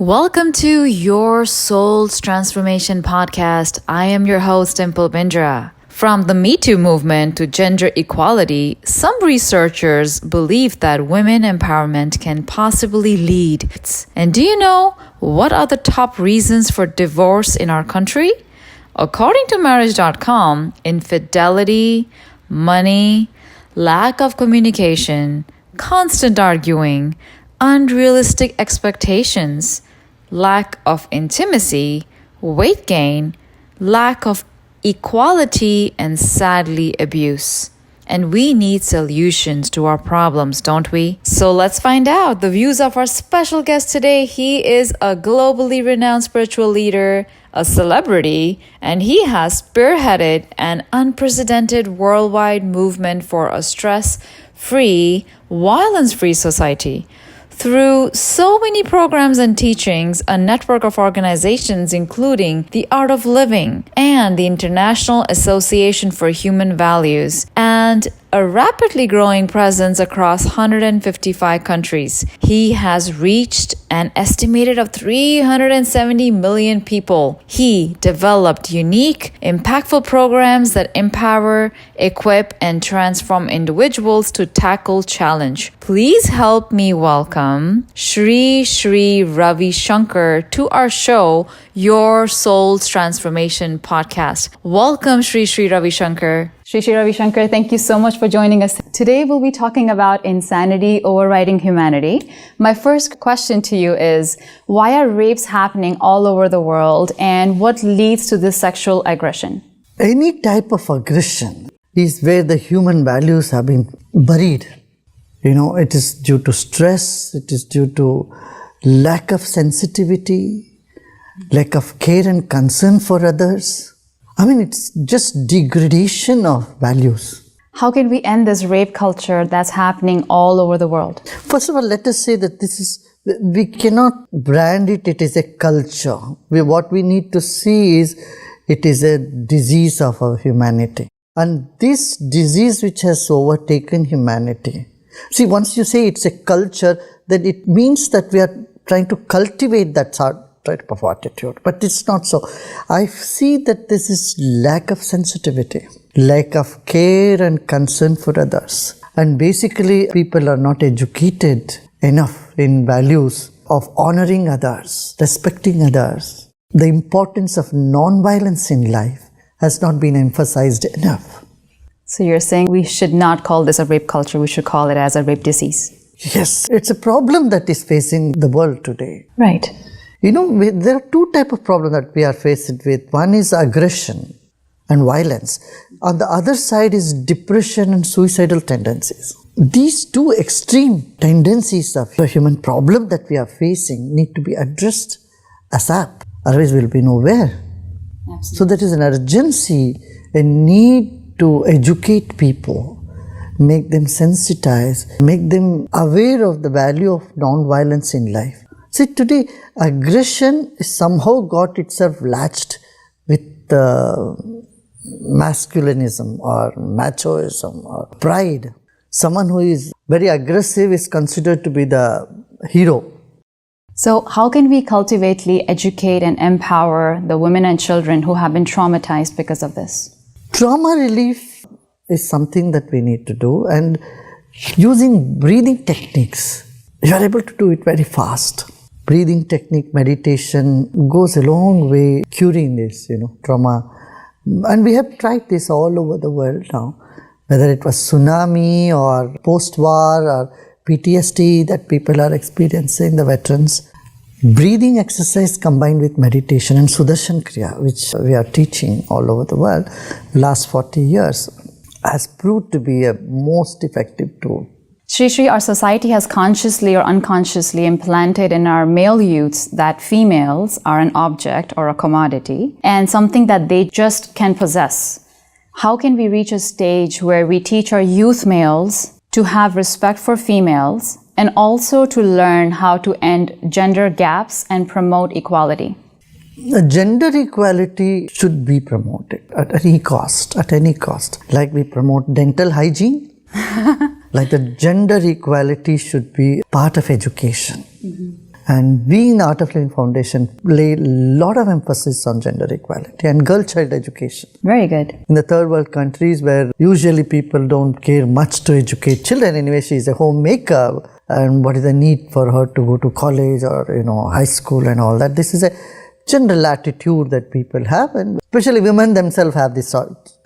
Welcome to Your Soul's Transformation Podcast. I am your host, Dimple Bindra. From the Me Too movement to gender equality, some researchers believe that women empowerment can possibly lead. And do you know what are the top reasons for divorce in our country? According to marriage.com, infidelity, money, lack of communication, constant arguing, unrealistic expectations, lack of intimacy, weight gain, lack of equality, and sadly, abuse. And we need solutions to our problems, don't we? So let's find out the views of our special guest today. He is a globally renowned spiritual leader, a celebrity, and he has spearheaded an unprecedented worldwide movement for a stress-free, violence-free society. Through so many programs and teachings, a network of organizations including the Art of Living and the International Association for Human Values, and a rapidly growing presence across 155 countries. He has reached an estimated of 370 million people. He developed unique, impactful programs that empower, equip, and transform individuals to tackle challenge. Please help me welcome Sri Ravi Shankar to our show, Your Soul's Transformation Podcast. Welcome, Sri Ravi Shankar. Sri Ravi Shankar, thank you so much for joining us. Today we'll be talking about insanity overriding humanity. My first question to you is, why are rapes happening all over the world and what leads to this sexual aggression? Any type of aggression is where the human values have been buried. It is due to stress, it is due to lack of sensitivity, lack of care and concern for others. It's just degradation of values. How can we end this rape culture that's happening all over the world? First of all, let us say that we cannot brand it is a culture. What we need to see is it is a disease of our humanity. And this disease which has overtaken humanity. See, once you say it's a culture, then it means that we are trying to cultivate that type of attitude, but it's not so. I see that this is lack of sensitivity, lack of care and concern for others, and basically people are not educated enough in values of honoring others, respecting others. The importance of non-violence in life has not been emphasized enough. So you're saying we should not call this a rape culture, we should call it as a rape disease? Yes, it's a problem that is facing the world today. Right. There are two types of problems that we are faced with. One is aggression and violence. On the other side is depression and suicidal tendencies. These two extreme tendencies of the human problem that we are facing need to be addressed ASAP. Otherwise, we'll be nowhere. Absolutely. So there is an urgency, a need to educate people, make them sensitized, make them aware of the value of non-violence in life. See, today, aggression somehow got itself latched with masculinism or machoism or pride. Someone who is very aggressive is considered to be the hero. So how can we cultivately educate and empower the women and children who have been traumatized because of this? Trauma relief is something that we need to do, and using breathing techniques, you are able to do it very fast. Breathing technique, meditation goes a long way curing this, trauma. And we have tried this all over the world now, whether it was tsunami or post-war or PTSD that people are experiencing, the veterans. Breathing exercise combined with meditation and Sudarshan Kriya, which we are teaching all over the world last 40 years, has proved to be a most effective tool. Sri, our society has consciously or unconsciously implanted in our male youths that females are an object or a commodity and something that they just can possess. How can we reach a stage where we teach our youth males to have respect for females and also to learn how to end gender gaps and promote equality? Gender equality should be promoted at any cost, Like we promote dental hygiene. Like the gender equality should be part of education. Mm-hmm. And we in the Art of Living Foundation lay a lot of emphasis on gender equality and girl-child education. Very good. In the third world countries where usually people don't care much to educate children, anyway, she is a homemaker, and what is the need for her to go to college or high school and all that. This is a general attitude that people have, and especially women themselves have this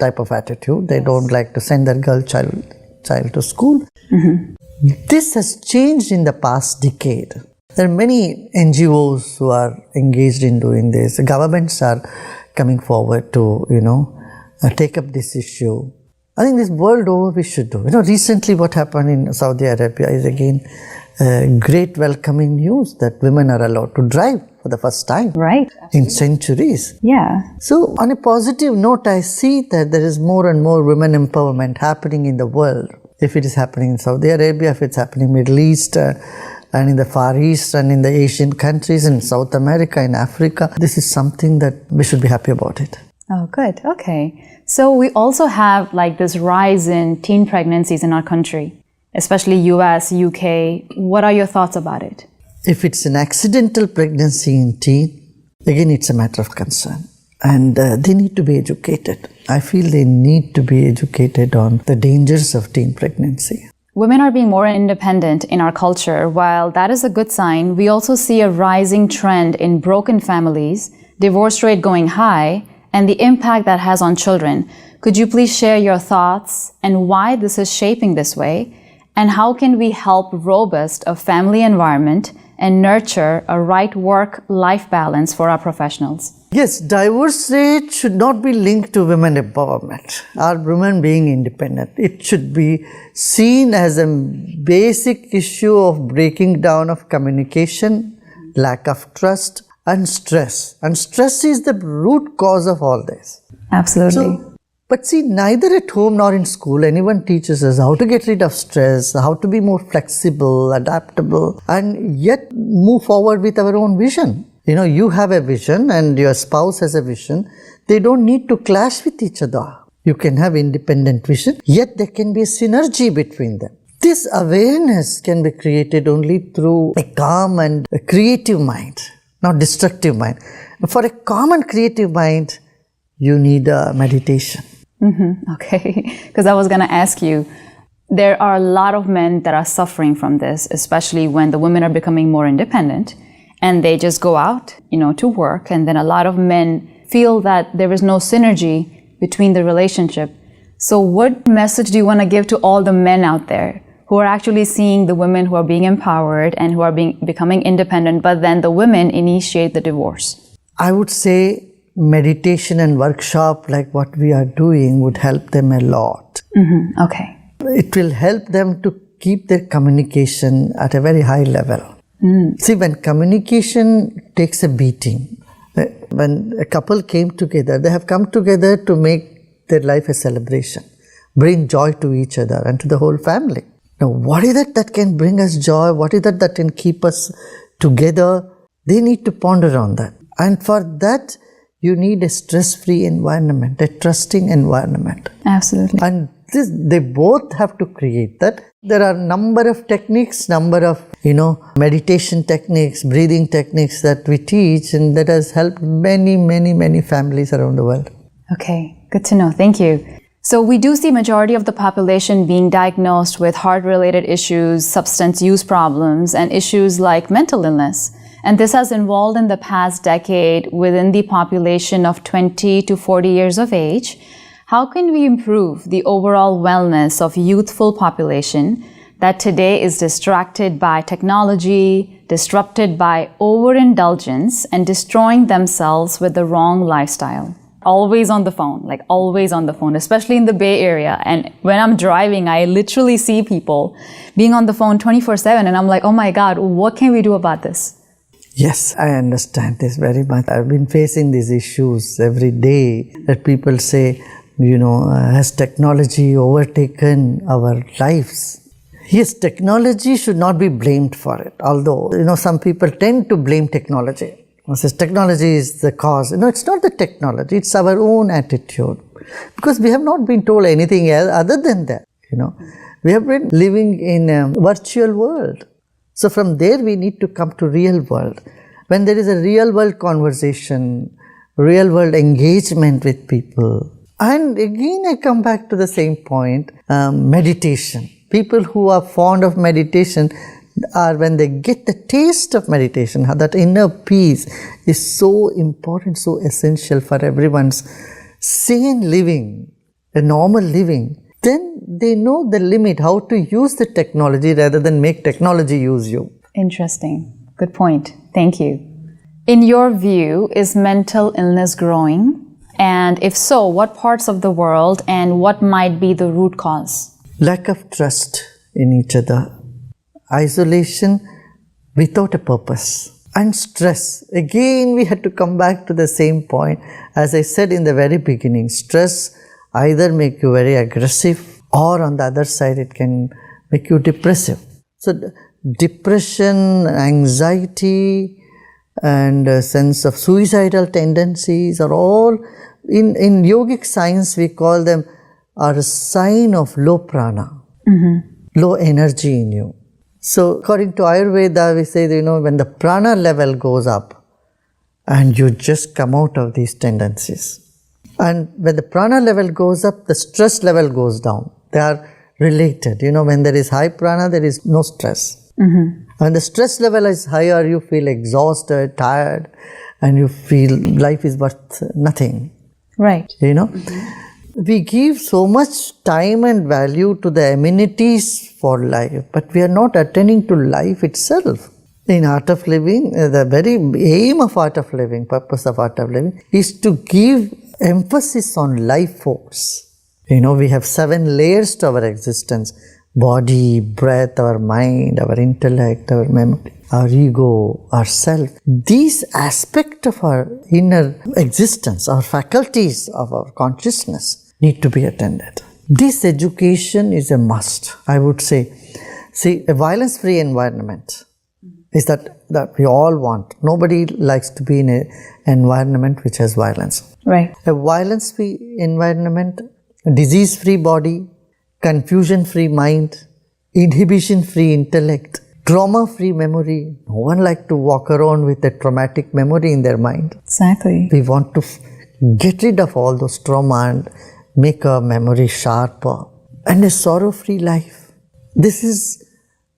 type of attitude. They don't like to send their child to school. This has changed in the past decade. There are many NGOs who are engaged in doing this. Governments are coming forward to, take up this issue. I think this world over we should do. Recently what happened in Saudi Arabia is again great welcoming news that women are allowed to drive for the first time. Right. In centuries. Yeah. So on a positive note, I see that there is more and more women empowerment happening in the world. If it is happening in Saudi Arabia, if it's happening in the Middle East, and in the Far East, and in the Asian countries, in South America, in Africa, this is something that we should be happy about it. Oh, good. Okay. So we also have this rise in teen pregnancies in our country, especially US, UK. What are your thoughts about it? If it's an accidental pregnancy in teen, again, it's a matter of concern. And they need to be educated. I feel they need to be educated on the dangers of teen pregnancy. Women are being more independent in our culture. While that is a good sign, we also see a rising trend in broken families, divorce rate going high, and the impact that has on children. Could you please share your thoughts and why this is shaping this way? And how can we help robust a family environment and nurture a right work-life balance for our professionals? Yes, divorce rate should not be linked to women empowerment or women being independent. It should be seen as a basic issue of breaking down of communication, lack of trust, and stress. And stress is the root cause of all this. Absolutely. But see, neither at home nor in school anyone teaches us how to get rid of stress, how to be more flexible, adaptable, and yet move forward with our own vision. You have a vision and your spouse has a vision. They don't need to clash with each other. You can have independent vision, yet there can be a synergy between them. This awareness can be created only through a calm and a creative mind, not destructive mind. For a calm and creative mind, you need a meditation. Okay, because I was going to ask you, there are a lot of men that are suffering from this, especially when the women are becoming more independent and they just go out, to work. And then a lot of men feel that there is no synergy between the relationship. So what message do you want to give to all the men out there who are actually seeing the women who are being empowered and who are becoming independent, but then the women initiate the divorce? I would say meditation and workshop like what we are doing would help them a lot. Okay. It will help them to keep their communication at a very high level. See, when communication takes a beating, when a couple came together, they have come together to make their life a celebration, bring joy to each other and to the whole family. Now, what is it that can bring us joy? What is it that can keep us together? They need to ponder on that. And for that, you need a stress-free environment, a trusting environment. Absolutely. And they both have to create that. There are number of techniques, number of, meditation techniques, breathing techniques that we teach, and that has helped many, many, many families around the world. Okay, good to know. Thank you. So we do see majority of the population being diagnosed with heart-related issues, substance use problems, and issues like mental illness. And this has evolved in the past decade within the population of 20 to 40 years of age. How can we improve the overall wellness of youthful population that today is distracted by technology, disrupted by overindulgence, and destroying themselves with the wrong lifestyle? Always on the phone, always on the phone, especially in the Bay Area. And when I'm driving, I literally see people being on the phone 24/7, and I'm like, oh my God, what can we do about this? Yes, I understand this very much. I've been facing these issues every day that people say, has technology overtaken our lives? Yes, technology should not be blamed for it. Although, some people tend to blame technology. Says technology is the cause. It's not the technology, it's our own attitude. Because we have not been told anything else other than that. We have been living in a virtual world. So from there we need to come to real world. When there is a real world conversation, real world engagement with people. And again I come back to the same point, meditation. People who are fond of meditation are, when they get the taste of meditation, how that inner peace is so important, so essential for everyone's sane living, a normal living. Then they know the limit, how to use the technology rather than make technology use you. Interesting. Good point. Thank you. In your view, is mental illness growing? And if so, what parts of the world and what might be the root cause? Lack of trust in each other, isolation without a purpose, and stress. Again, we had to come back to the same point. As I said in the very beginning, stress either make you very aggressive, or on the other side it can make you depressive. So depression, anxiety, and a sense of suicidal tendencies are all, in yogic science we call them, are a sign of low prana, low energy in you. So according to Ayurveda, we say, when the prana level goes up, and you just come out of these tendencies. And when the prana level goes up, the stress level goes down. They are related. When there is high prana, there is no stress. When the stress level is higher, you feel exhausted, tired, and you feel life is worth nothing. Right. We give so much time and value to the amenities for life, but we are not attending to life itself. In Art of Living, the very aim of Art of Living, purpose of Art of Living, is to give emphasis on life force. We have 7 layers to our existence: body, breath, our mind, our intellect, our memory, our ego, our self. These aspects of our inner existence, our faculties of our consciousness, need to be attended. This education is a must, I would say. See, a violence-free environment is that we all want. Nobody likes to be in an environment which has violence. Right. A violence-free environment, a disease-free body, confusion-free mind, inhibition-free intellect, trauma-free memory. No one likes to walk around with a traumatic memory in their mind. Exactly. We want to get rid of all those trauma and make our memory sharper. And a sorrow-free life. This is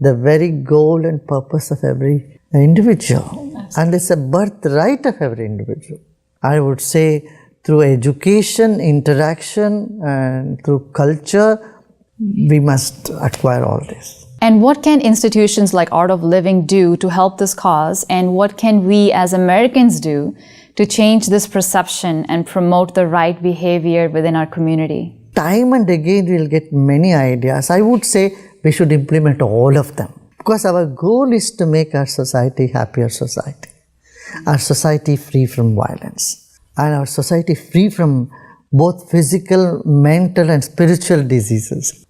the very goal and purpose of every individual. Absolutely. And it's a birthright of every individual. I would say through education, interaction, and through culture, we must acquire all this. And what can institutions like Art of Living do to help this cause? And what can we as Americans do to change this perception and promote the right behavior within our community? Time and again we'll get many ideas. I would say we should implement all of them, because our goal is to make our society happier society, our society free from violence, and our society free from both physical, mental and spiritual diseases.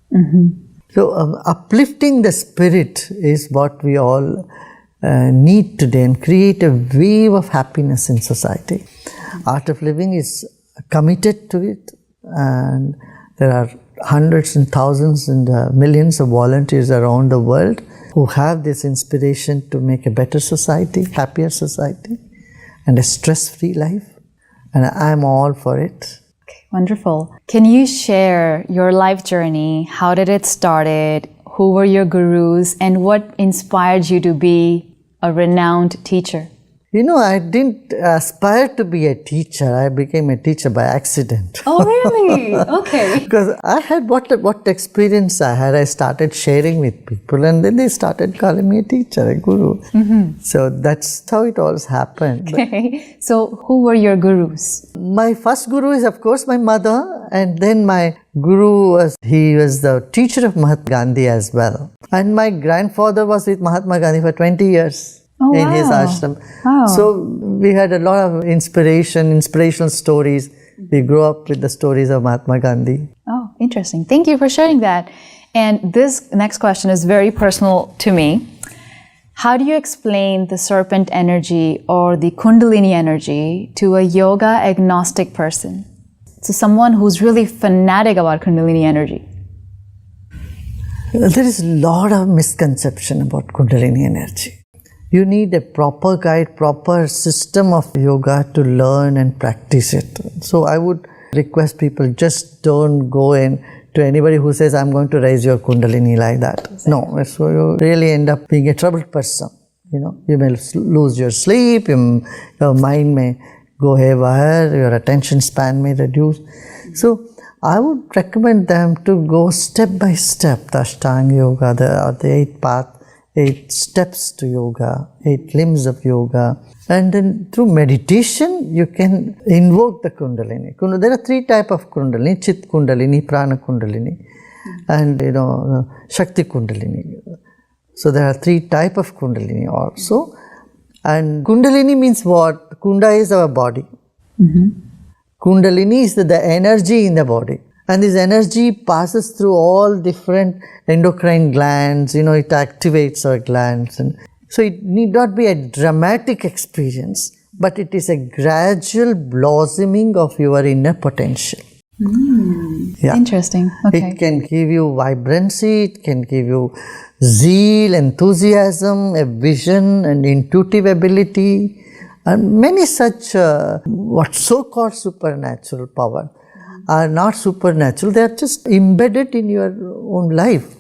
So uplifting the spirit is what we all need today, and create a wave of happiness in society. Art of Living is committed to it, and there are hundreds and thousands and millions of volunteers around the world who have this inspiration to make a better society, happier society, and a stress-free life. And I'm all for it. Okay, wonderful. Can you share your life journey? How did it started? Who were your gurus? And what inspired you to be a renowned teacher? I didn't aspire to be a teacher. I became a teacher by accident. Oh, really? Okay. Because I had what experience I had, I started sharing with people, and then they started calling me a teacher, a guru. So that's how it all happened. Okay. So who were your gurus? My first guru is, of course, my mother, and then my guru was the teacher of Mahatma Gandhi as well. And my grandfather was with Mahatma Gandhi for 20 years. In his ashram. Wow. So we had a lot of inspirational stories. We grew up with the stories of Mahatma Gandhi. Oh, interesting. Thank you for sharing that. And this next question is very personal to me. How do you explain the serpent energy or the Kundalini energy to a yoga agnostic person? To someone who's really fanatic about Kundalini energy. There is a lot of misconception about Kundalini energy. You need a proper guide, proper system of yoga to learn and practice it. So I would request people, just don't go in to anybody who says, I'm going to raise your Kundalini like that. Exactly. No, so you really end up being a troubled person. You may lose your sleep, your mind may go haywire, your attention span may reduce. So I would recommend them to go step by step, the Ashtanga Yoga, the 8 steps to yoga, 8 limbs of yoga. And then through meditation, you can invoke the Kundalini. There are 3 types of Kundalini: Chit Kundalini, Prana Kundalini, and Shakti Kundalini. So there are 3 types of Kundalini also. And Kundalini means what? Kunda is our body. Mm-hmm. Kundalini is the energy in the body. And this energy passes through all different endocrine glands, it activates our glands. And so it need not be a dramatic experience, but it is a gradual blossoming of your inner potential. Yeah. Interesting. Okay. It can give you vibrancy, it can give you zeal, enthusiasm, a vision, and intuitive ability, and many such what so-called supernatural power are not supernatural. They are just embedded in your own life.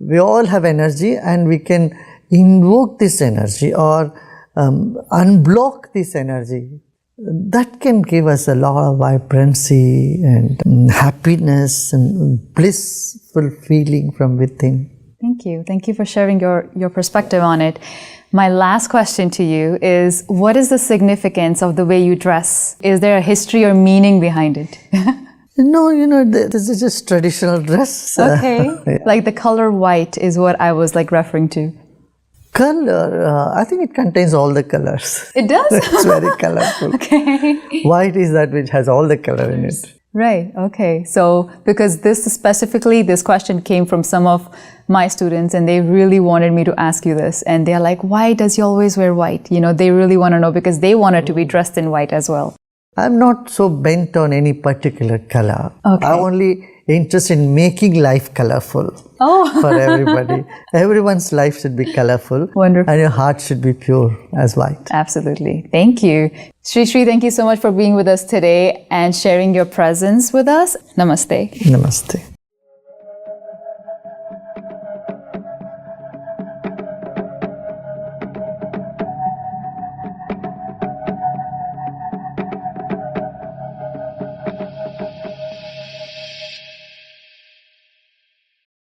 We all have energy, and we can invoke this energy or unblock this energy. That can give us a lot of vibrancy and happiness and blissful feeling from within. Thank you. Thank you for sharing your perspective on it. My last question to you is, what is the significance of the way you dress? Is there a history or meaning behind it? No, this is just traditional dress. Okay. Yeah. Like the color white is what I was referring to. Color, I think it contains all the colors. It does? It's very colorful. Okay. White is that which has all the color in it. Right. Okay. So because this question came from some of my students, and they really wanted me to ask you this. And they're like, why does he always wear white? They really want to know, because they wanted to be dressed in white as well. I'm not so bent on any particular color. Okay. I'm only interested in making life colorful for everybody. Everyone's life should be colorful. Wonderful. And your heart should be pure as white. Absolutely. Thank you. Sri, thank you so much for being with us today and sharing your presence with us. Namaste. Namaste.